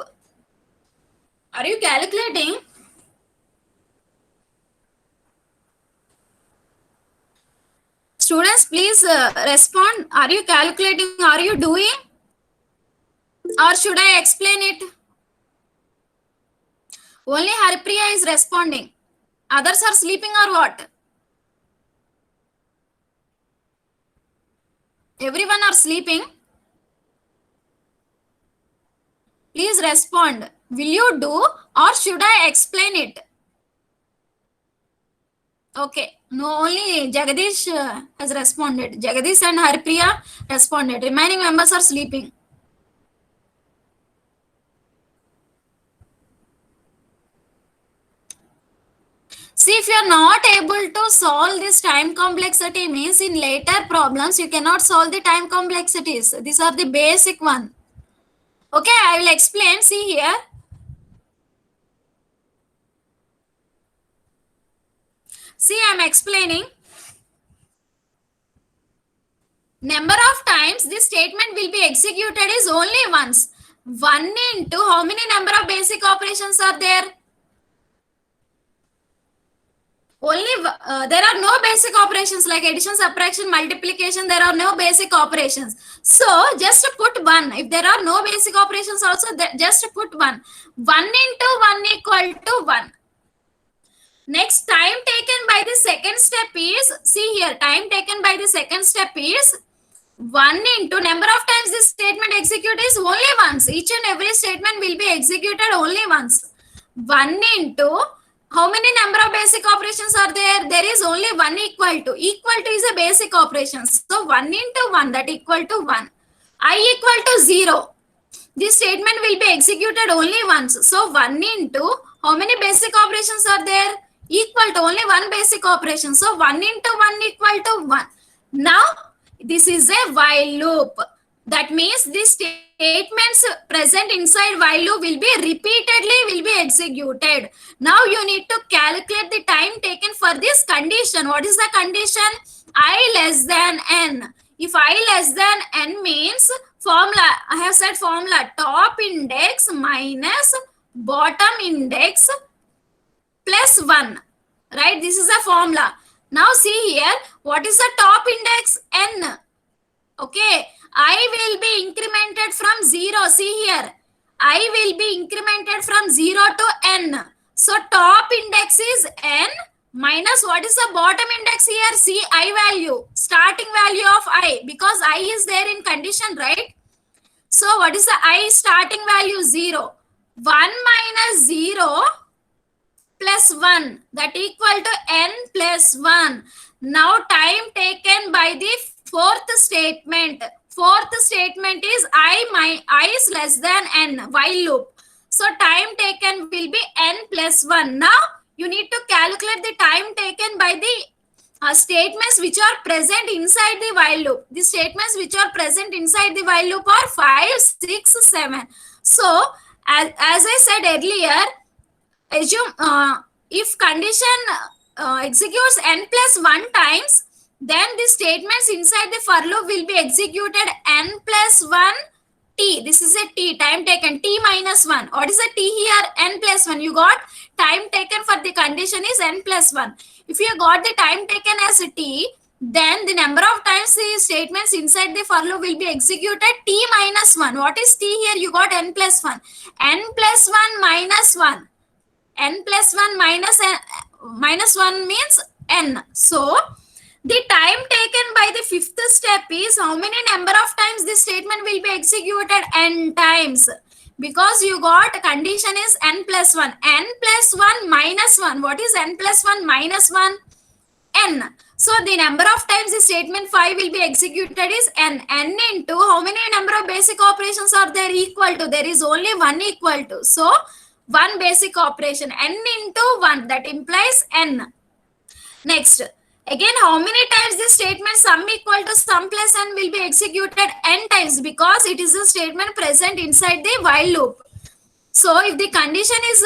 Speaker 1: Are you calculating? Students, please respond. Are you calculating? Are you doing? Or should I explain it? Only Haripriya is responding. Others are sleeping or what? Everyone are sleeping. Please respond. Will you do or should I explain it? Okay. No, only Jagadish has responded. Jagadish and Haripriya responded. Remaining members are sleeping. See, if you are not able to solve this time complexity, means in later problems you cannot solve the time complexities. These are the basic one. Okay, I will explain. See here. See, I am explaining. Number of times this statement will be executed is only once. 1 into how many number of basic operations are there? Only there are no basic operations like addition, subtraction, multiplication. There are no basic operations. So just put 1. If there are no basic operations also, just put 1. 1 into 1 equal to 1. Next, time taken by the second step is, see here, time taken by the second step is 1 into number of times this statement execute is only once. Each and every statement will be executed only once. 1 into how many number of basic operations are there? There is only 1 equal to. Equal to is a basic operation. So 1 into 1 that equal to 1. I equal to 0. this statement will be executed only once. So 1 into how many basic operations are there? Equal to only one basic operation. So 1 into 1 equal to 1. Now this is a while loop. That means these statements present inside while loop will be repeatedly executed. Now you need to calculate the time taken for this condition. What is the condition? I less than n. If I less than n means formula, I have said formula top index minus bottom index plus 1, right? This is a formula. Now see here, what is the top index? N. Okay, I will be incremented from 0. See here, I will be incremented from 0 to n. So top index is n minus what is the bottom index here? See, I value, starting value of I, because I is there in condition, right? So what is the I starting value? 0. 1 minus 0 plus 1, that equal to n plus 1. Now time taken by the fourth statement. Fourth statement is I is less than n, while loop. So time taken will be n plus 1. Now you need to calculate the time taken by the statements which are present inside the while loop. The statements which are present inside the while loop are 5, 6, 7. So as I said earlier, assume if condition executes n plus 1 times, then the statements inside the for loop will be executed n plus 1 t. This is a t, time taken, t minus 1. What is the t here? N plus 1. You got time taken for the condition is n plus 1. If you got the time taken as t, then the number of times the statements inside the for loop will be executed t minus 1. What is t here? You got n plus 1. N plus 1 minus 1. N plus 1 minus 1 means n. So the time taken by the fifth step is how many number of times this statement will be executed? N times. Because you got condition is n plus 1. N plus 1 minus 1. What is n plus 1 minus 1? N. So the number of times the statement 5 will be executed is n. N into how many number of basic operations are there? Equal to. There is only one equal to. So one basic operation. N into 1. That implies n. Next. Again, how many times this statement sum equal to sum plus n will be executed? N times, because it is a statement present inside the while loop. So if the condition is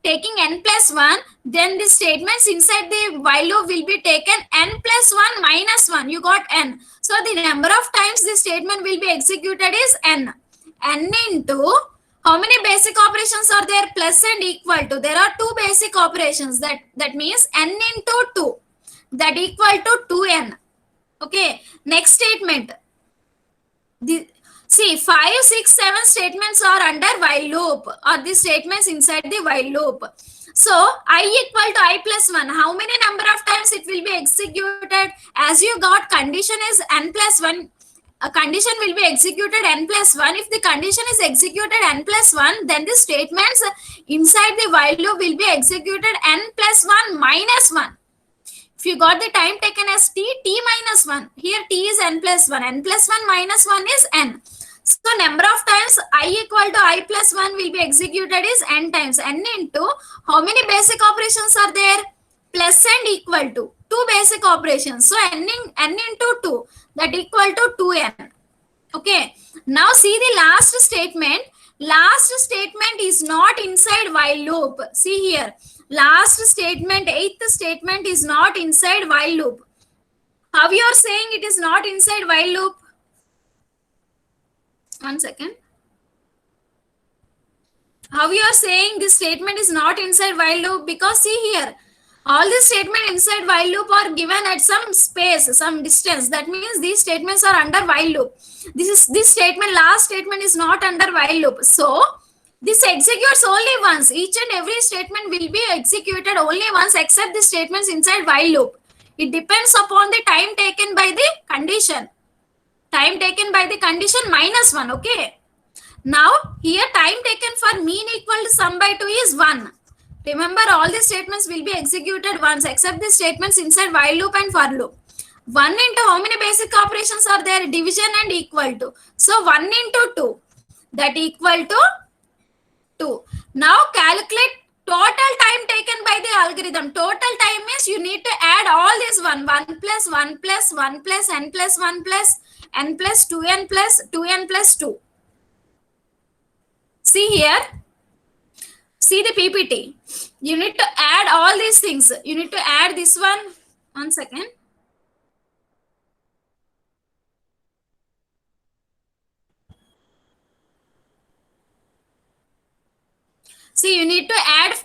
Speaker 1: taking n plus 1, then the statements inside the while loop will be taken n plus 1 minus 1. You got n. So the number of times this statement will be executed is n. N into how many basic operations are there? Plus and equal to. There are two basic operations. That means n into 2. That equal to 2n. Okay. Next statement. See, 5, 6, 7 statements are under while loop, or the statements inside the while loop. So I equal to I plus 1. How many number of times it will be executed? As you got condition is n plus 1. A condition will be executed n plus 1. If the condition is executed n plus 1, then the statements inside the while loop will be executed n plus 1 minus 1. If you got the time taken as t, t minus 1. Here t is n plus 1. N plus 1 minus 1 is n. So number of times I equal to I plus 1 will be executed is n times. N into how many basic operations are there? Plus and equal to. Two basic operations. So n into 2. That equal to 2n. Okay. Now see the last statement. Last statement is not inside while loop. See here. Last statement, 8th statement is not inside while loop. How you are saying it is not inside while loop? One second. How you are saying this statement is not inside while loop? Because see here, all the statement inside while loop are given at some space, some distance. That means these statements are under while loop. This statement, last statement is not under while loop. So this executes only once. Each and every statement will be executed only once except the statements inside while loop. It depends upon the time taken by the condition. Time taken by the condition minus 1. Okay. Now here time taken for mean equal to sum by 2 is 1. Remember, all the statements will be executed once except the statements inside while loop and for loop. 1 into how many basic operations are there? Division and equal to. So 1 into 2. that equal to 2. Now calculate total time taken by the algorithm. Total time is you need to add all this 1 plus 1 plus 1 plus n plus 1 plus n plus 2n plus 2n plus 2. See here, see the PPT. You need to add all these things. You need to add this one. 1 second. See, you need to add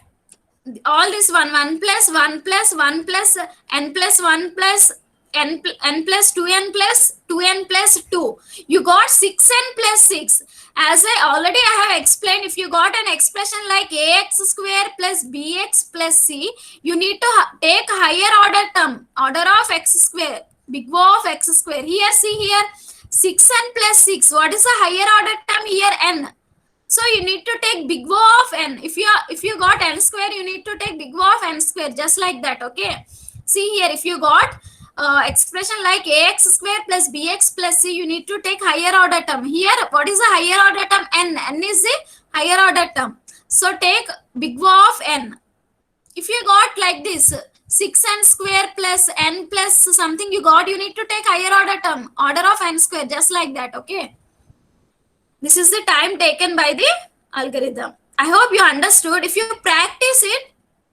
Speaker 1: all this 1 plus 1 plus 1 plus n plus 1 plus n plus 2n plus 2n plus 2. You got 6n plus 6. As I have explained, if you got an expression like ax square plus bx plus c, you need to take higher order term, order of x square, big O of x square. Here, see here, 6n plus 6. What is the higher order term here? N. So you need to take big O of n. If you got n square, you need to take big O of n square, just like that. Okay. See here, if you got expression like ax square plus bx plus c, you need to take higher order term. Here, what is the higher order term? N. N is the higher order term. So take big O of n. If you got like this, 6n square plus n plus something you got, you need to take higher order term, order of n square, just like that. Okay. This is the time taken by the algorithm. I hope you understood. If you practice it,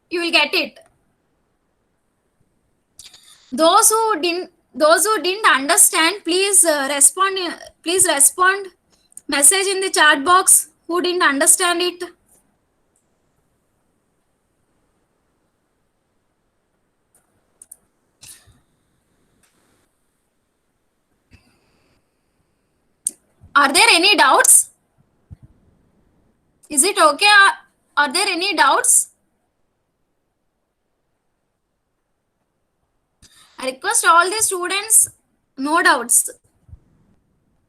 Speaker 1: you will get it. Those who didn't understand, please respond. Please respond. Message in the chat box. Who didn't understand it? Are there any doubts? Is it okay? Are there any doubts? I request all the students, no doubts.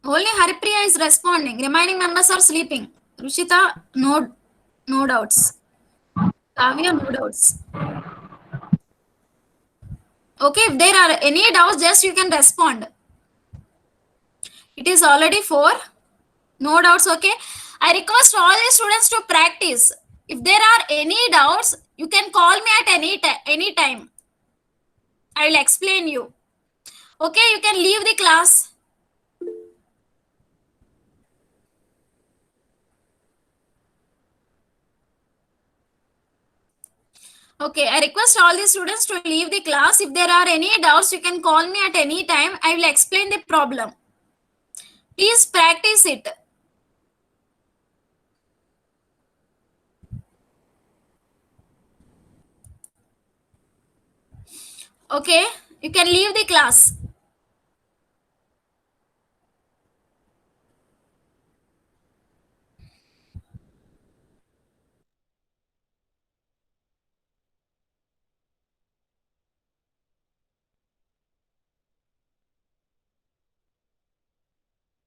Speaker 1: Only Haripriya is responding. Remaining members are sleeping. Rushita, no doubts. Kavya, no doubts. Okay, if there are any doubts, just you can respond. It is already 4. No doubts, okay? I request all the students to practice. If there are any doubts, you can call me at any time. I will explain you. Okay, you can leave the class. Okay, I request all the students to leave the class. If there are any doubts, you can call me at any time. I will explain the problem. Please practice it. Okay, you can leave the class.